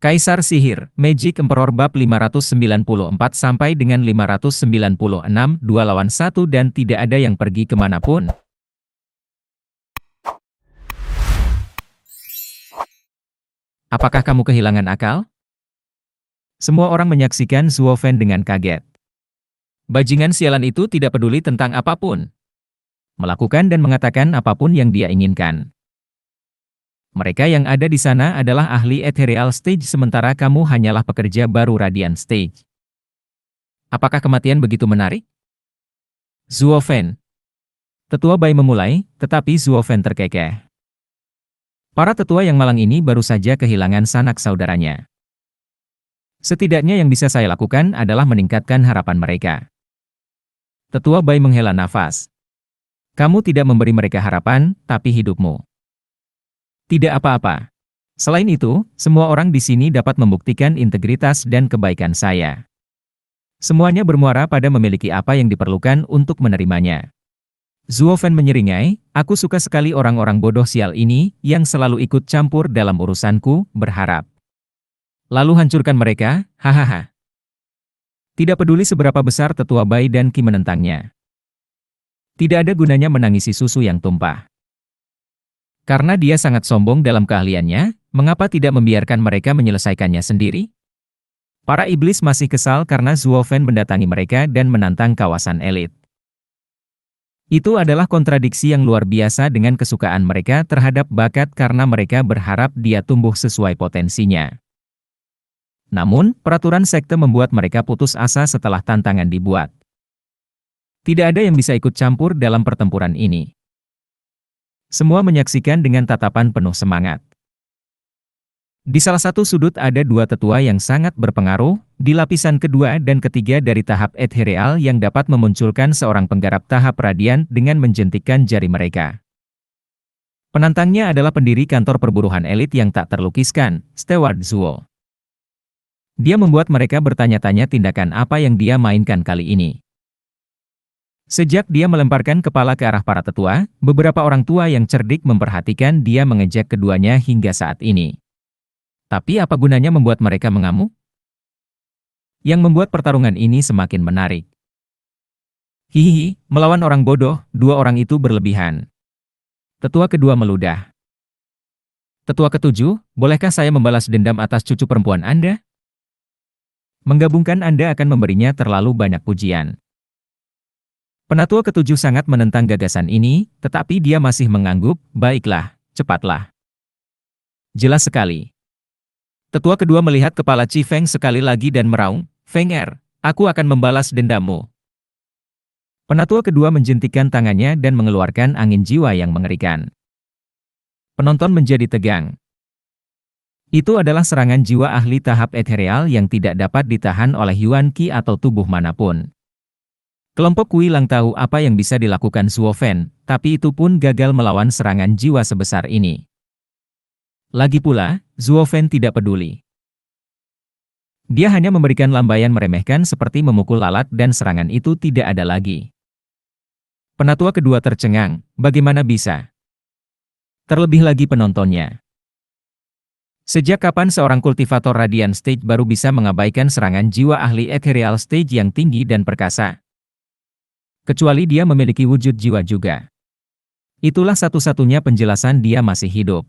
Kaisar Sihir, Magic Emperor bab 594 sampai dengan 596, 2 lawan 1 dan tidak ada yang pergi kemanapun. Apakah kamu kehilangan akal? Semua orang menyaksikan Zhuo Fan dengan kaget. Bajingan sialan itu tidak peduli tentang apapun. Melakukan dan mengatakan apapun yang dia inginkan. Mereka yang ada di sana adalah ahli Ethereal Stage sementara kamu hanyalah pekerja baru Radiant Stage. Apakah kematian begitu menarik? Zhuo Fan. Tetua Bai memulai, tetapi Zhuo Fan terkekeh. Para tetua yang malang ini baru saja kehilangan sanak saudaranya. Setidaknya yang bisa saya lakukan adalah meningkatkan harapan mereka. Tetua Bai menghela nafas. Kamu tidak memberi mereka harapan, tapi hidupmu. Tidak apa-apa. Selain itu, semua orang di sini dapat membuktikan integritas dan kebaikan saya. Semuanya bermuara pada memiliki apa yang diperlukan untuk menerimanya. Zhuo Fan menyeringai, aku suka sekali orang-orang bodoh sial ini yang selalu ikut campur dalam urusanku, berharap. Lalu hancurkan mereka, hahaha. Tidak peduli seberapa besar tetua Bai dan Qi menentangnya. Tidak ada gunanya menangisi susu yang tumpah. Karena dia sangat sombong dalam keahliannya, mengapa tidak membiarkan mereka menyelesaikannya sendiri? Para iblis masih kesal karena Zhuo Fan mendatangi mereka dan menantang kawasan elit. Itu adalah kontradiksi yang luar biasa dengan kesukaan mereka terhadap bakat karena mereka berharap dia tumbuh sesuai potensinya. Namun, peraturan sekte membuat mereka putus asa setelah tantangan dibuat. Tidak ada yang bisa ikut campur dalam pertempuran ini. Semua menyaksikan dengan tatapan penuh semangat. Di salah satu sudut ada dua tetua yang sangat berpengaruh, di lapisan kedua dan ketiga dari tahap ethereal yang dapat memunculkan seorang penggarap tahap radian dengan menjentikkan jari mereka. Penantangnya adalah pendiri kantor perburuhan elit yang tak terlukiskan, Steward Zhuo. Dia membuat mereka bertanya-tanya tindakan apa yang dia mainkan kali ini. Sejak dia melemparkan kepala ke arah para tetua, beberapa orang tua yang cerdik memperhatikan dia mengejek keduanya hingga saat ini. Tapi apa gunanya membuat mereka mengamuk? Yang membuat pertarungan ini semakin menarik. Hihihi, melawan orang bodoh, dua orang itu berlebihan. Tetua kedua meludah. Tetua ketujuh, bolehkah saya membalas dendam atas cucu perempuan Anda? Menggabungkan Anda akan memberinya terlalu banyak pujian. Penatua ketujuh sangat menentang gagasan ini, tetapi dia masih mengangguk, baiklah, cepatlah. Jelas sekali. Tetua kedua melihat kepala Qi Feng sekali lagi dan meraung, Feng Er, aku akan membalas dendammu. Penatua kedua menjentikkan tangannya dan mengeluarkan angin jiwa yang mengerikan. Penonton menjadi tegang. Itu adalah serangan jiwa ahli tahap ethereal yang tidak dapat ditahan oleh Yuan Qi atau tubuh manapun. Kelompok Kui Lang tahu apa yang bisa dilakukan Zhuo Fan, tapi itu pun gagal melawan serangan jiwa sebesar ini. Lagi pula, Zhuo Fan tidak peduli. Dia hanya memberikan lambaian meremehkan seperti memukul lalat dan serangan itu tidak ada lagi. Penatua kedua tercengang, bagaimana bisa? Terlebih lagi penontonnya. Sejak kapan seorang kultivator Radiant Stage baru bisa mengabaikan serangan jiwa ahli Ethereal Stage yang tinggi dan perkasa? Kecuali dia memiliki wujud jiwa juga. Itulah satu-satunya penjelasan dia masih hidup.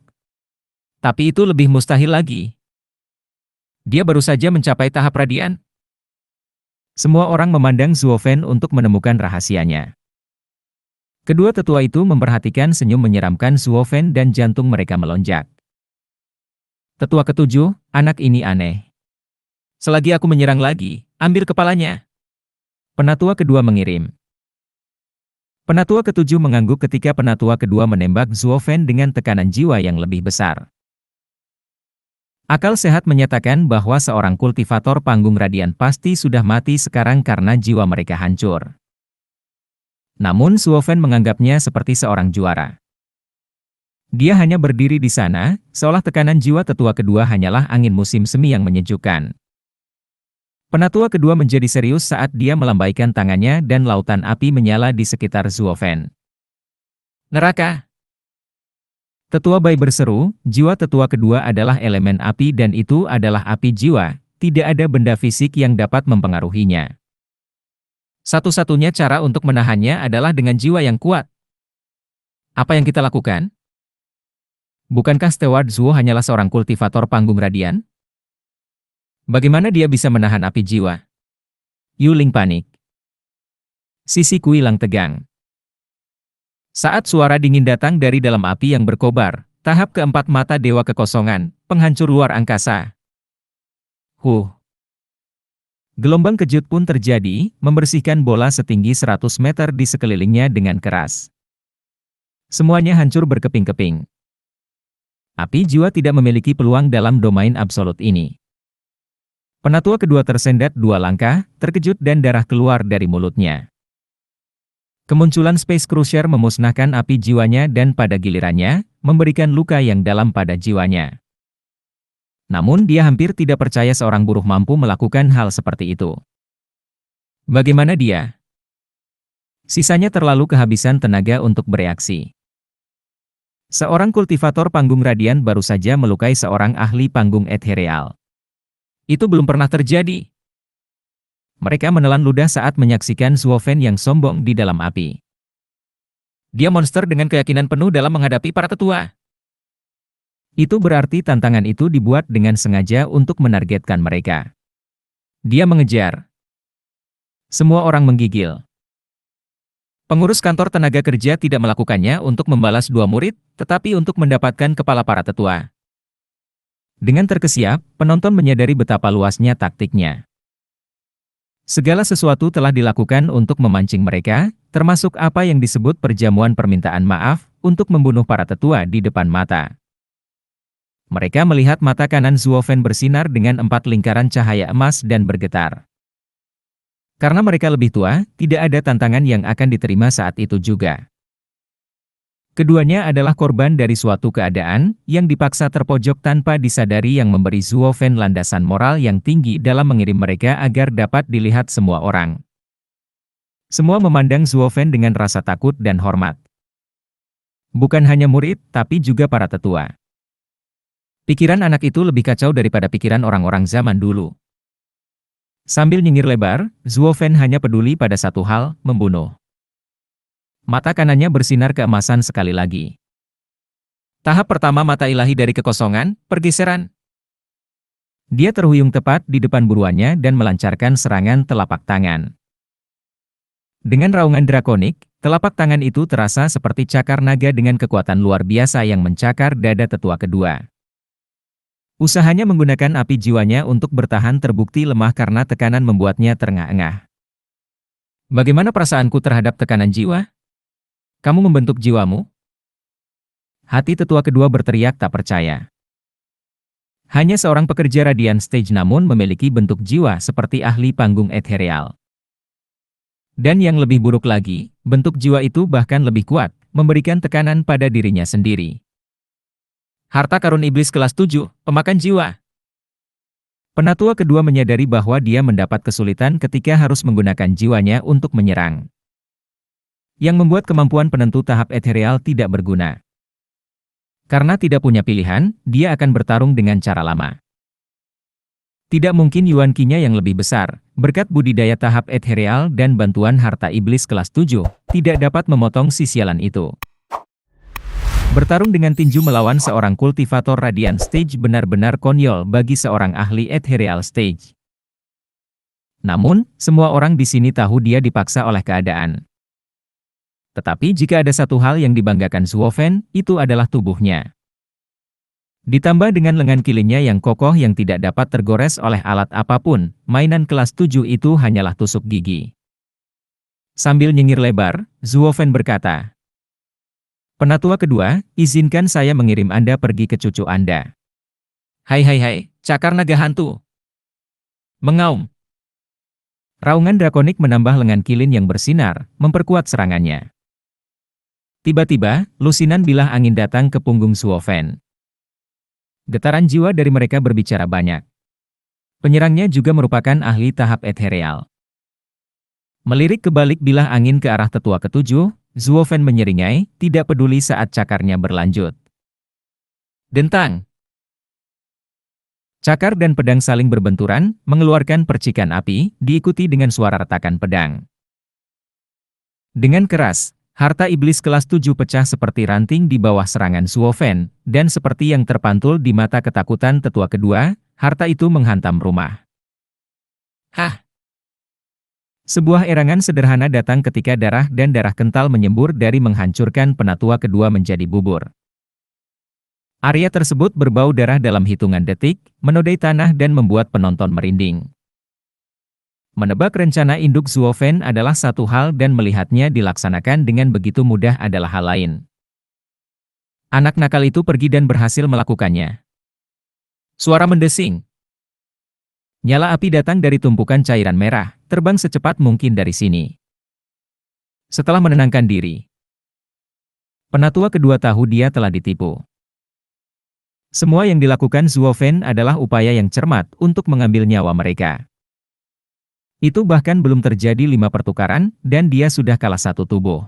Tapi itu lebih mustahil lagi. Dia baru saja mencapai tahap radian. Semua orang memandang Zhuo Fan untuk menemukan rahasianya. Kedua tetua itu memperhatikan senyum menyeramkan Zhuo Fan dan jantung mereka melonjak. Tetua ketujuh, anak ini aneh. Selagi aku menyerang lagi, ambil kepalanya. Penatua kedua mengirim. Penatua ketujuh mengangguk ketika penatua kedua menembak Zhuo Fan dengan tekanan jiwa yang lebih besar. Akal sehat menyatakan bahwa seorang kultivator panggung radian pasti sudah mati sekarang karena jiwa mereka hancur. Namun Zhuo Fan menganggapnya seperti seorang juara. Dia hanya berdiri di sana, seolah tekanan jiwa tetua kedua hanyalah angin musim semi yang menyejukkan. Penatua kedua menjadi serius saat dia melambaikan tangannya dan lautan api menyala di sekitar Zhuo Fan. Neraka! Tetua Bai berseru, jiwa tetua kedua adalah elemen api dan itu adalah api jiwa, tidak ada benda fisik yang dapat mempengaruhinya. Satu-satunya cara untuk menahannya adalah dengan jiwa yang kuat. Apa yang kita lakukan? Bukankah Steward Zuo hanyalah seorang kultivator panggung radian? Bagaimana dia bisa menahan api jiwa? Yu Ling panik. Sisi Kui Lang tegang. Saat suara dingin datang dari dalam api yang berkobar, tahap keempat mata Dewa Kekosongan, penghancur luar angkasa. Gelombang kejut pun terjadi, membersihkan bola setinggi 100 meter di sekelilingnya dengan keras. Semuanya hancur berkeping-keping. Api jiwa tidak memiliki peluang dalam domain absolut ini. Penatua kedua tersendat 2 langkah, terkejut dan darah keluar dari mulutnya. Kemunculan Space Cruiser memusnahkan api jiwanya dan pada gilirannya, memberikan luka yang dalam pada jiwanya. Namun dia hampir tidak percaya seorang buruh mampu melakukan hal seperti itu. Bagaimana dia? Sisanya terlalu kehabisan tenaga untuk bereaksi. Seorang kultivator panggung radian baru saja melukai seorang ahli panggung ethereal. Itu belum pernah terjadi. Mereka menelan ludah saat menyaksikan Zuofen yang sombong di dalam api. Dia monster dengan keyakinan penuh dalam menghadapi para tetua. Itu berarti tantangan itu dibuat dengan sengaja untuk menargetkan mereka. Dia mengejar. Semua orang menggigil. Pengurus kantor tenaga kerja tidak melakukannya untuk membalas 2 murid, tetapi untuk mendapatkan kepala para tetua. Dengan terkesiap, penonton menyadari betapa luasnya taktiknya. Segala sesuatu telah dilakukan untuk memancing mereka, termasuk apa yang disebut perjamuan permintaan maaf, untuk membunuh para tetua di depan mata. Mereka melihat mata kanan Zuofen bersinar dengan 4 lingkaran cahaya emas dan bergetar. Karena mereka lebih tua, tidak ada tantangan yang akan diterima saat itu juga. Keduanya adalah korban dari suatu keadaan yang dipaksa terpojok tanpa disadari yang memberi Zuofen landasan moral yang tinggi dalam mengirim mereka agar dapat dilihat semua orang. Semua memandang Zuofen dengan rasa takut dan hormat. Bukan hanya murid, tapi juga para tetua. Pikiran anak itu lebih kacau daripada pikiran orang-orang zaman dulu. Sambil nyengir lebar, Zuofen hanya peduli pada satu hal, membunuh. Mata kanannya bersinar keemasan sekali lagi. Tahap pertama mata ilahi dari kekosongan, pergeseran. Dia terhuyung tepat di depan buruannya dan melancarkan serangan telapak tangan. Dengan raungan drakonik, telapak tangan itu terasa seperti cakar naga dengan kekuatan luar biasa yang mencakar dada tetua kedua. Usahanya menggunakan api jiwanya untuk bertahan terbukti lemah karena tekanan membuatnya terengah-engah. Bagaimana perasaanku terhadap tekanan jiwa? Kamu membentuk jiwamu? Hati tetua kedua berteriak tak percaya. Hanya seorang pekerja radian stage namun memiliki bentuk jiwa seperti ahli panggung ethereal. Dan yang lebih buruk lagi, bentuk jiwa itu bahkan lebih kuat, memberikan tekanan pada dirinya sendiri. Harta karun iblis kelas 7, pemakan jiwa. Penatua kedua menyadari bahwa dia mendapat kesulitan ketika harus menggunakan jiwanya untuk menyerang. Yang membuat kemampuan penentu tahap ethereal tidak berguna. Karena tidak punya pilihan, dia akan bertarung dengan cara lama. Tidak mungkin Yuan Qi-nya yang lebih besar, berkat budidaya tahap ethereal dan bantuan harta iblis kelas 7, tidak dapat memotong si sialan itu. Bertarung dengan tinju melawan seorang kultivator radian stage benar-benar konyol bagi seorang ahli ethereal stage. Namun, semua orang di sini tahu dia dipaksa oleh keadaan. Tetapi jika ada satu hal yang dibanggakan Zuofen, itu adalah tubuhnya. Ditambah dengan lengan kilingnya yang kokoh yang tidak dapat tergores oleh alat apapun, mainan kelas 7 itu hanyalah tusuk gigi. Sambil nyengir lebar, Zuofen berkata, "Penatua kedua, izinkan saya mengirim Anda pergi ke cucu Anda." Hai, cakar naga hantu. Mengaum. Raungan drakonik menambah lengan kilin yang bersinar, memperkuat serangannya. Tiba-tiba, lusinan bilah angin datang ke punggung Zuofen. Getaran jiwa dari mereka berbicara banyak. Penyerangnya juga merupakan ahli tahap ethereal. Melirik ke balik bilah angin ke arah tetua ketujuh, Zuofen menyeringai, tidak peduli saat cakarnya berlanjut. Dentang. Cakar dan pedang saling berbenturan, mengeluarkan percikan api, diikuti dengan suara retakan pedang. Dengan keras, harta iblis kelas 7 pecah seperti ranting di bawah serangan Zuo Fan, dan seperti yang terpantul di mata ketakutan tetua kedua, harta itu menghantam rumah. Hah! Sebuah erangan sederhana datang ketika darah dan darah kental menyembur dari menghancurkan penatua kedua menjadi bubur. Area tersebut berbau darah dalam hitungan detik, menodai tanah dan membuat penonton merinding. Menebak rencana induk Zuo Fan adalah satu hal dan melihatnya dilaksanakan dengan begitu mudah adalah hal lain. Anak nakal itu pergi dan berhasil melakukannya. Suara mendesing. Nyala api datang dari tumpukan cairan merah, terbang secepat mungkin dari sini. Setelah menenangkan diri, penatua kedua tahu dia telah ditipu. Semua yang dilakukan Zuo Fan adalah upaya yang cermat untuk mengambil nyawa mereka. Itu bahkan belum terjadi 5 pertukaran, dan dia sudah kalah satu tubuh.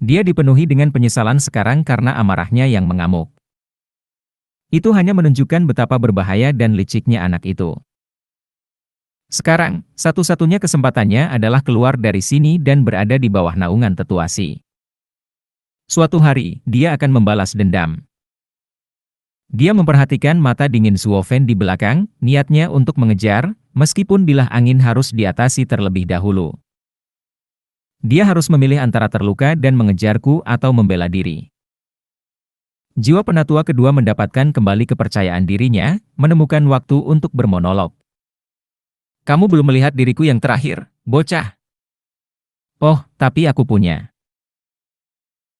Dia dipenuhi dengan penyesalan sekarang karena amarahnya yang mengamuk. Itu hanya menunjukkan betapa berbahaya dan liciknya anak itu. Sekarang, satu-satunya kesempatannya adalah keluar dari sini dan berada di bawah naungan tetua Si. Suatu hari, dia akan membalas dendam. Dia memperhatikan mata dingin Zuo Fan di belakang, niatnya untuk mengejar, meskipun bilah angin harus diatasi terlebih dahulu. Dia harus memilih antara terluka dan mengejarku atau membela diri. Jiwa penatua kedua mendapatkan kembali kepercayaan dirinya, menemukan waktu untuk bermonolog. Kamu belum melihat diriku yang terakhir, bocah. Oh, tapi aku punya.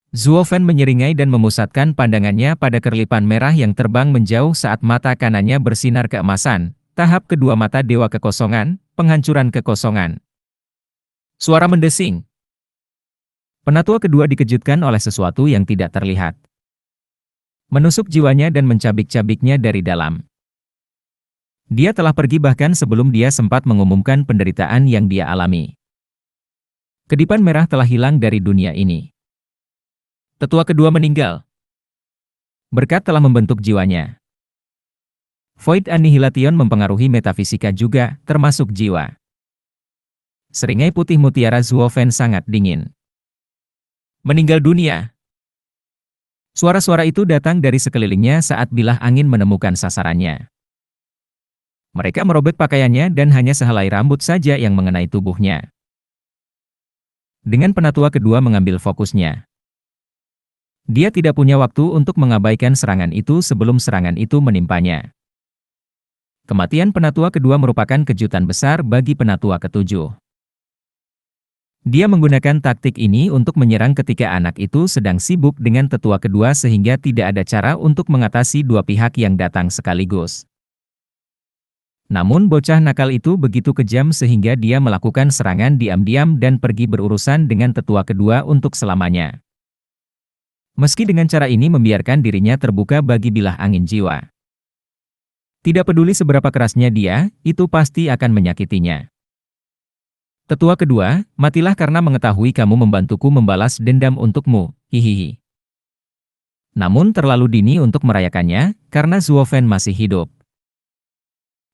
Zuo Fan menyeringai dan memusatkan pandangannya pada kerlipan merah yang terbang menjauh saat mata kanannya bersinar keemasan, tahap kedua mata dewa kekosongan, penghancuran kekosongan. Suara mendesing. Penatua kedua dikejutkan oleh sesuatu yang tidak terlihat. Menusuk jiwanya dan mencabik-cabiknya dari dalam. Dia telah pergi bahkan sebelum dia sempat mengumumkan penderitaan yang dia alami. Kedipan merah telah hilang dari dunia ini. Tetua kedua meninggal. Berkat telah membentuk jiwanya. Void Annihilation mempengaruhi metafisika juga, termasuk jiwa. Seringai putih mutiara Zuo Fan sangat dingin. Meninggal dunia. Suara-suara itu datang dari sekelilingnya saat bilah angin menemukan sasarannya. Mereka merobek pakaiannya dan hanya sehelai rambut saja yang mengenai tubuhnya. Dengan penatua kedua mengambil fokusnya. Dia tidak punya waktu untuk mengabaikan serangan itu sebelum serangan itu menimpanya. Kematian penatua kedua merupakan kejutan besar bagi penatua ketujuh. Dia menggunakan taktik ini untuk menyerang ketika anak itu sedang sibuk dengan tetua kedua sehingga tidak ada cara untuk mengatasi dua pihak yang datang sekaligus. Namun bocah nakal itu begitu kejam sehingga dia melakukan serangan diam-diam dan pergi berurusan dengan tetua kedua untuk selamanya. Meski dengan cara ini membiarkan dirinya terbuka bagi bilah angin jiwa. Tidak peduli seberapa kerasnya dia, itu pasti akan menyakitinya. Tetua kedua, matilah karena mengetahui kamu membantuku membalas dendam untukmu, hihihi. Namun terlalu dini untuk merayakannya, karena Zuo Fan masih hidup.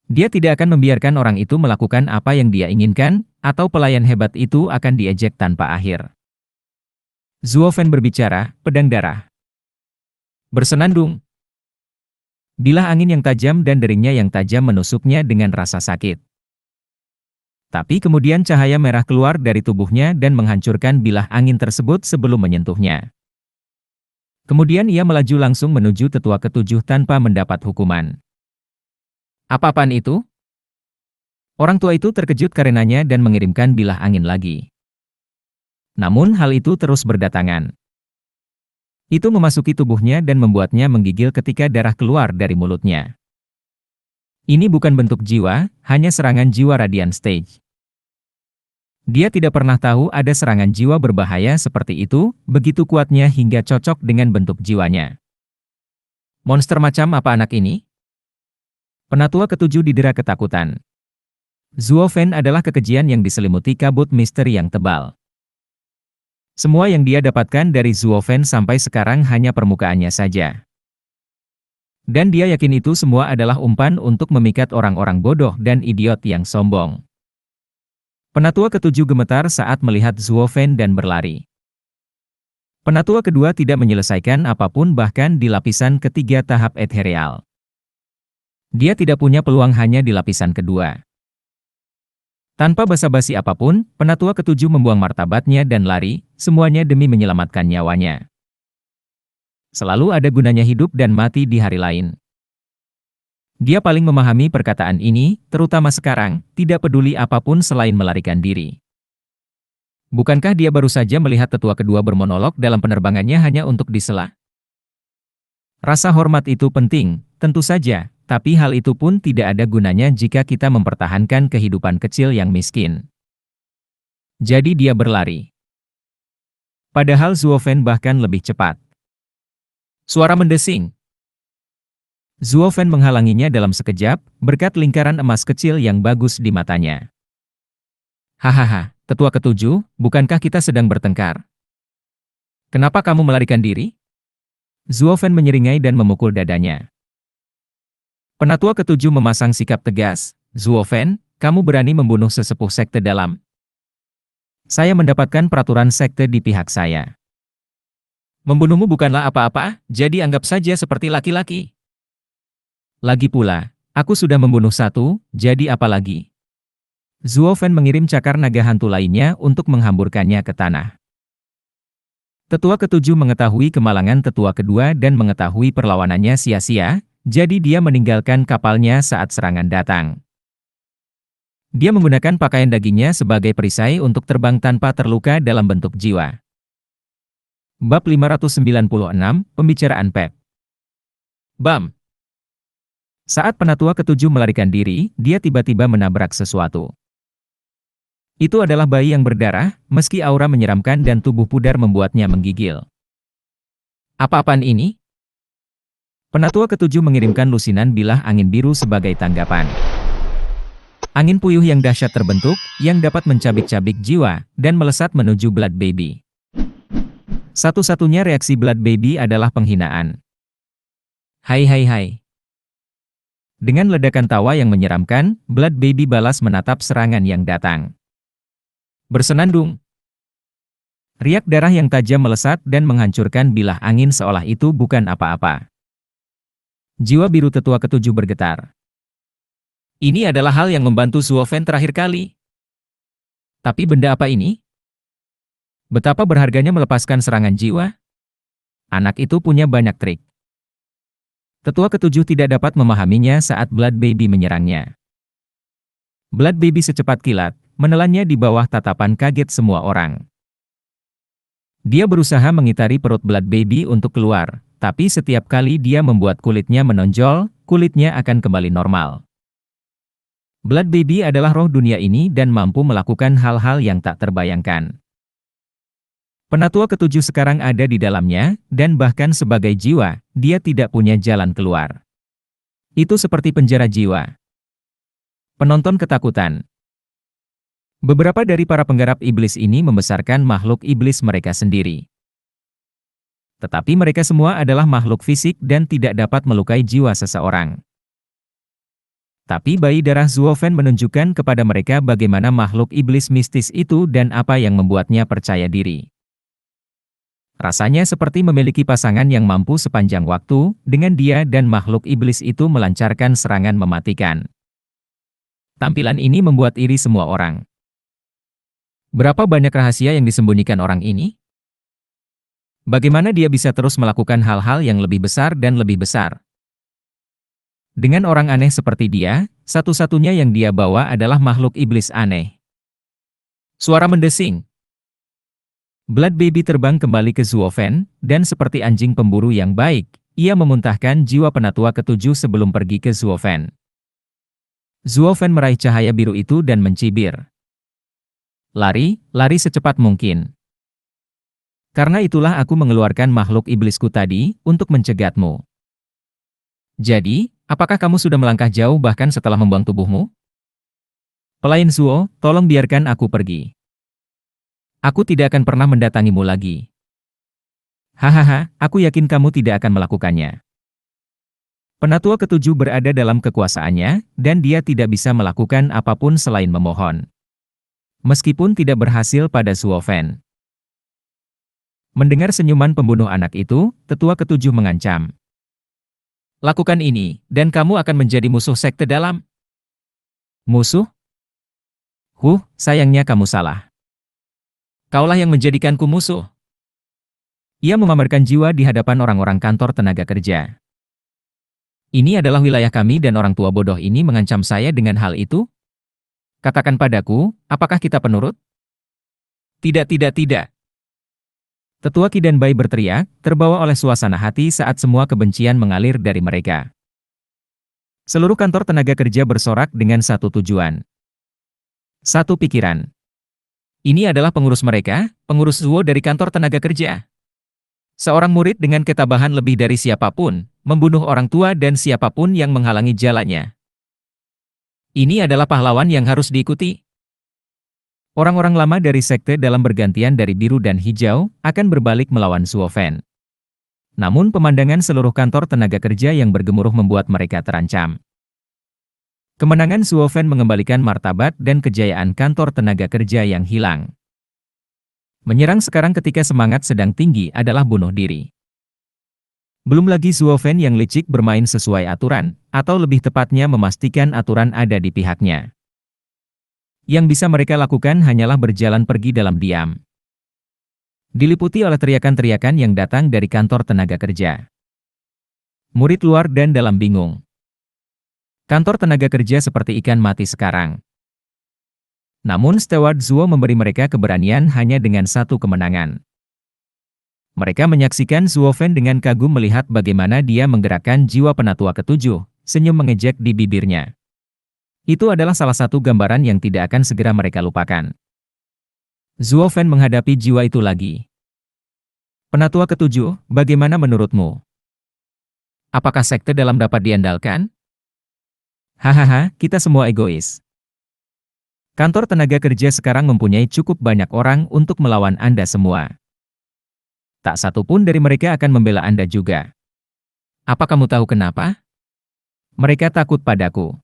Dia tidak akan membiarkan orang itu melakukan apa yang dia inginkan, atau pelayan hebat itu akan diejek tanpa akhir. Zuo Fan berbicara, pedang darah. Bersenandung. Bilah angin yang tajam dan deringnya yang tajam menusuknya dengan rasa sakit. Tapi kemudian cahaya merah keluar dari tubuhnya dan menghancurkan bilah angin tersebut sebelum menyentuhnya. Kemudian ia melaju langsung menuju tetua ketujuh tanpa mendapat hukuman. Apa-apaan itu? Orang tua itu terkejut karenanya dan mengirimkan bilah angin lagi. Namun hal itu terus berdatangan. Itu memasuki tubuhnya dan membuatnya menggigil ketika darah keluar dari mulutnya. Ini bukan bentuk jiwa, hanya serangan jiwa Radiant Stage. Dia tidak pernah tahu ada serangan jiwa berbahaya seperti itu, begitu kuatnya hingga cocok dengan bentuk jiwanya. Monster macam apa anak ini? Penatua ketujuh didera ketakutan. Zuo Fan adalah kekejian yang diselimuti kabut misteri yang tebal. Semua yang dia dapatkan dari Zuo Fan sampai sekarang hanya permukaannya saja. Dan dia yakin itu semua adalah umpan untuk memikat orang-orang bodoh dan idiot yang sombong. Penatua ketujuh gemetar saat melihat Zhuo Fan dan berlari. Penatua kedua tidak menyelesaikan apapun bahkan di lapisan ketiga tahap ethereal. Dia tidak punya peluang hanya di lapisan kedua. Tanpa basa-basi apapun, penatua ketujuh membuang martabatnya dan lari, semuanya demi menyelamatkan nyawanya. Selalu ada gunanya hidup dan mati di hari lain. Dia paling memahami perkataan ini, terutama sekarang, tidak peduli apapun selain melarikan diri. Bukankah dia baru saja melihat tetua kedua bermonolog dalam penerbangannya hanya untuk disela? Rasa hormat itu penting, tentu saja, tapi hal itu pun tidak ada gunanya jika kita mempertahankan kehidupan kecil yang miskin. Jadi dia berlari. Padahal Zhuo Fan bahkan lebih cepat. Suara mendesing. Zhuo Fan menghalanginya dalam sekejap, berkat lingkaran emas kecil yang bagus di matanya. Hahaha, tetua ketujuh, bukankah kita sedang bertengkar? Kenapa kamu melarikan diri? Zhuo Fan menyeringai dan memukul dadanya. Penatua ketujuh memasang sikap tegas. Zhuo Fan, kamu berani membunuh sesepuh sekte dalam. Saya mendapatkan peraturan sekte di pihak saya. Membunuhmu bukanlah apa-apa, jadi anggap saja seperti laki-laki. Lagi pula, aku sudah membunuh satu, jadi apa lagi? Zhuo Fan mengirim cakar naga hantu lainnya untuk menghamburkannya ke tanah. Tetua ketujuh mengetahui kemalangan tetua kedua dan mengetahui perlawanannya sia-sia, jadi dia meninggalkan kapalnya saat serangan datang. Dia menggunakan pakaian dagingnya sebagai perisai untuk terbang tanpa terluka dalam bentuk jiwa. Bab 596, Pembicaraan Pep. Bam! Saat penatua ketujuh melarikan diri, dia tiba-tiba menabrak sesuatu. Itu adalah bayi yang berdarah, meski aura menyeramkan dan tubuh pudar membuatnya menggigil. Apa-apaan ini? Penatua ketujuh mengirimkan lusinan bilah angin biru sebagai tanggapan. Angin puyuh yang dahsyat terbentuk, yang dapat mencabik-cabik jiwa, dan melesat menuju Blood Baby. Satu-satunya reaksi Blood Baby adalah penghinaan. Hai hai hai. Dengan ledakan tawa yang menyeramkan, Blood Baby balas menatap serangan yang datang. Bersenandung. Riak darah yang tajam melesat dan menghancurkan bilah angin seolah itu bukan apa-apa. Jiwa biru tetua ketujuh bergetar. Ini adalah hal yang membantu Zhuo Fan terakhir kali. Tapi benda apa ini? Betapa berharganya melepaskan serangan jiwa? Anak itu punya banyak trik. Tetua ketujuh tidak dapat memahaminya saat Blood Baby menyerangnya. Blood Baby secepat kilat, menelannya di bawah tatapan kaget semua orang. Dia berusaha mengitari perut Blood Baby untuk keluar, tapi setiap kali dia membuat kulitnya menonjol, kulitnya akan kembali normal. Blood Baby adalah roh dunia ini dan mampu melakukan hal-hal yang tak terbayangkan. Penatua ketujuh sekarang ada di dalamnya, dan bahkan sebagai jiwa, dia tidak punya jalan keluar. Itu seperti penjara jiwa. Penonton ketakutan. Beberapa dari para penggarap iblis ini membesarkan makhluk iblis mereka sendiri. Tetapi mereka semua adalah makhluk fisik dan tidak dapat melukai jiwa seseorang. Tapi bayi darah Zhuo Fan menunjukkan kepada mereka bagaimana makhluk iblis mistis itu dan apa yang membuatnya percaya diri. Rasanya seperti memiliki pasangan yang mampu sepanjang waktu, dengan dia dan makhluk iblis itu melancarkan serangan mematikan. Tampilan ini membuat iri semua orang. Berapa banyak rahasia yang disembunyikan orang ini? Bagaimana dia bisa terus melakukan hal-hal yang lebih besar dan lebih besar? Dengan orang aneh seperti dia, satu-satunya yang dia bawa adalah makhluk iblis aneh. Suara mendesing. Blood Baby terbang kembali ke Zhuo Fan, dan seperti anjing pemburu yang baik, ia memuntahkan jiwa penatua ketujuh sebelum pergi ke Zhuo Fan. Zhuo Fan meraih cahaya biru itu dan mencibir. Lari, lari secepat mungkin. Karena itulah aku mengeluarkan makhluk iblisku tadi, untuk mencegatmu. Jadi, apakah kamu sudah melangkah jauh bahkan setelah membuang tubuhmu? Pelayan Zhuo, tolong biarkan aku pergi. Aku tidak akan pernah mendatangimu lagi. Hahaha, aku yakin kamu tidak akan melakukannya. Penatua ketujuh berada dalam kekuasaannya, dan dia tidak bisa melakukan apapun selain memohon. Meskipun tidak berhasil pada Suofen. Mendengar senyuman pembunuh anak itu, tetua ketujuh mengancam. Lakukan ini, dan kamu akan menjadi musuh sekte dalam. Musuh? Sayangnya kamu salah. Kaulah yang menjadikanku musuh. Ia memamerkan jiwa di hadapan orang-orang kantor tenaga kerja. Ini adalah wilayah kami dan orang tua bodoh ini mengancam saya dengan hal itu? Katakan padaku, apakah kita penurut? Tidak, tidak, tidak. Tetua Qi dan Bai berteriak, terbawa oleh suasana hati saat semua kebencian mengalir dari mereka. Seluruh kantor tenaga kerja bersorak dengan satu tujuan. Satu pikiran. Ini adalah pengurus mereka, pengurus Zuo dari kantor tenaga kerja. Seorang murid dengan ketabahan lebih dari siapapun, membunuh orang tua dan siapapun yang menghalangi jalannya. Ini adalah pahlawan yang harus diikuti. Orang-orang lama dari sekte dalam bergantian dari biru dan hijau akan berbalik melawan Suofen. Namun pemandangan seluruh kantor tenaga kerja yang bergemuruh membuat mereka terancam. Kemenangan Suofen mengembalikan martabat dan kejayaan kantor tenaga kerja yang hilang. Menyerang sekarang ketika semangat sedang tinggi adalah bunuh diri. Belum lagi Suofen yang licik bermain sesuai aturan, atau lebih tepatnya memastikan aturan ada di pihaknya. Yang bisa mereka lakukan hanyalah berjalan pergi dalam diam. Diliputi oleh teriakan-teriakan yang datang dari kantor tenaga kerja. Murid luar dan dalam bingung. Kantor tenaga kerja seperti ikan mati sekarang. Namun Steward Zuo memberi mereka keberanian hanya dengan satu kemenangan. Mereka menyaksikan Suofen dengan kagum melihat bagaimana dia menggerakkan jiwa penatua ketujuh, senyum mengejek di bibirnya. Itu adalah salah satu gambaran yang tidak akan segera mereka lupakan. Suofen menghadapi jiwa itu lagi. Penatua ketujuh, bagaimana menurutmu? Apakah sekte dalam dapat diandalkan? Hahaha, kita semua egois. Kantor tenaga kerja sekarang mempunyai cukup banyak orang untuk melawan Anda semua. Tak satu pun dari mereka akan membela Anda juga. Apa kamu tahu kenapa? Mereka takut padaku.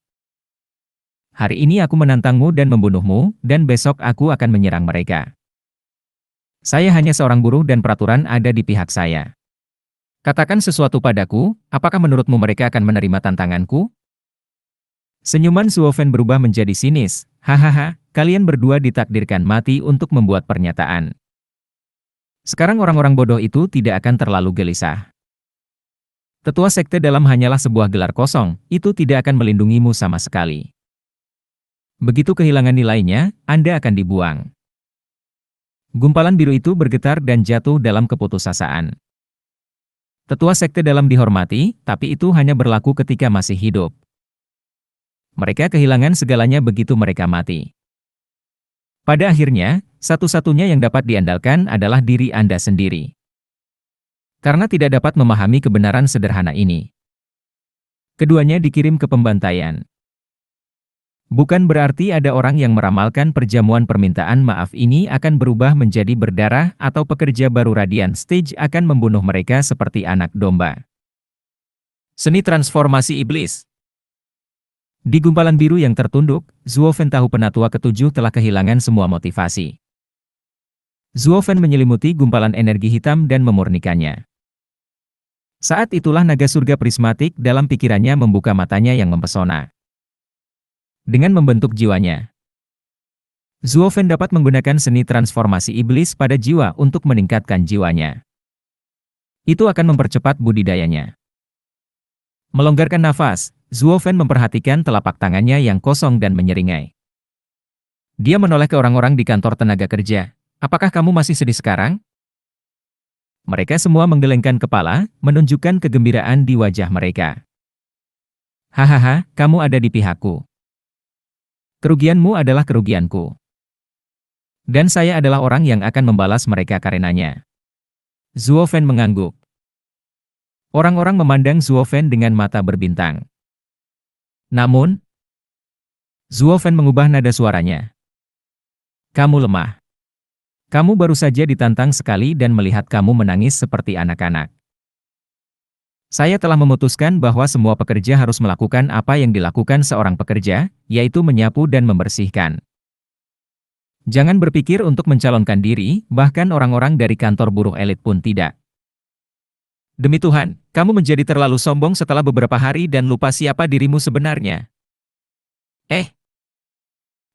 Hari ini aku menantangmu dan membunuhmu, dan besok aku akan menyerang mereka. Saya hanya seorang buruh dan peraturan ada di pihak saya. Katakan sesuatu padaku, apakah menurutmu mereka akan menerima tantanganku? Senyuman Suofen berubah menjadi sinis. Hahaha, kalian berdua ditakdirkan mati untuk membuat pernyataan. Sekarang orang-orang bodoh itu tidak akan terlalu gelisah. Tetua sekte dalam hanyalah sebuah gelar kosong, itu tidak akan melindungimu sama sekali. Begitu kehilangan nilainya, Anda akan dibuang. Gumpalan biru itu bergetar dan jatuh dalam keputusasaan. Tetua sekte dalam dihormati, tapi itu hanya berlaku ketika masih hidup. Mereka kehilangan segalanya begitu mereka mati. Pada akhirnya, satu-satunya yang dapat diandalkan adalah diri Anda sendiri. Karena tidak dapat memahami kebenaran sederhana ini. Keduanya dikirim ke pembantaian. Bukan berarti ada orang yang meramalkan perjamuan permintaan maaf ini akan berubah menjadi berdarah atau pekerja baru Radiant Stage akan membunuh mereka seperti anak domba. Seni transformasi iblis. Di gumpalan biru yang tertunduk, Suofen tahu penatua ketujuh telah kehilangan semua motivasi. Suofen menyelimuti gumpalan energi hitam dan memurnikannya. Saat itulah naga surga prismatik dalam pikirannya membuka matanya yang mempesona. Dengan membentuk jiwanya, Suofen dapat menggunakan seni transformasi iblis pada jiwa untuk meningkatkan jiwanya. Itu akan mempercepat budidayanya. Melonggarkan nafas, Suofen memperhatikan telapak tangannya yang kosong dan menyeringai. Dia menoleh ke orang-orang di kantor tenaga kerja. Apakah kamu masih sedih sekarang? Mereka semua menggelengkan kepala, menunjukkan kegembiraan di wajah mereka. Hahaha, kamu ada di pihakku. Kerugianmu adalah kerugianku. Dan saya adalah orang yang akan membalas mereka karenanya. Suofen mengangguk. Orang-orang memandang Suofen dengan mata berbintang. Namun, Suofen mengubah nada suaranya. Kamu lemah. Kamu baru saja ditantang sekali dan melihat kamu menangis seperti anak-anak. Saya telah memutuskan bahwa semua pekerja harus melakukan apa yang dilakukan seorang pekerja, yaitu menyapu dan membersihkan. Jangan berpikir untuk mencalonkan diri, bahkan orang-orang dari kantor buruh elit pun tidak. Demi Tuhan, kamu menjadi terlalu sombong setelah beberapa hari dan lupa siapa dirimu sebenarnya. Eh,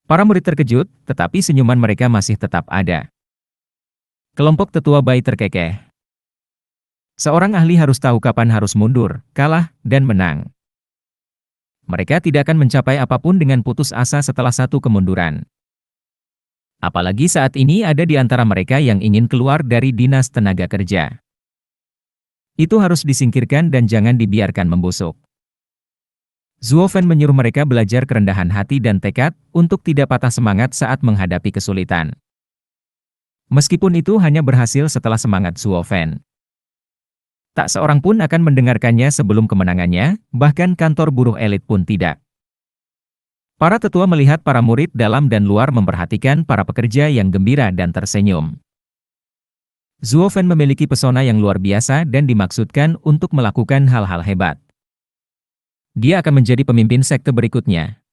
para murid terkejut, tetapi senyuman mereka masih tetap ada. Kelompok tetua bayi terkekeh. Seorang ahli harus tahu kapan harus mundur, kalah, dan menang. Mereka tidak akan mencapai apapun dengan putus asa setelah satu kemunduran. Apalagi saat ini ada di antara mereka yang ingin keluar dari dinas tenaga kerja. Itu harus disingkirkan dan jangan dibiarkan membusuk. Zhuo Fan menyuruh mereka belajar kerendahan hati dan tekad untuk tidak patah semangat saat menghadapi kesulitan. Meskipun itu hanya berhasil setelah semangat Zhuo Fan. Tak seorang pun akan mendengarkannya sebelum kemenangannya, bahkan kantor buruh elit pun tidak. Para tetua melihat para murid dalam dan luar memperhatikan para pekerja yang gembira dan tersenyum. Zhuo Fan memiliki pesona yang luar biasa dan dimaksudkan untuk melakukan hal-hal hebat. Dia akan menjadi pemimpin sekte berikutnya.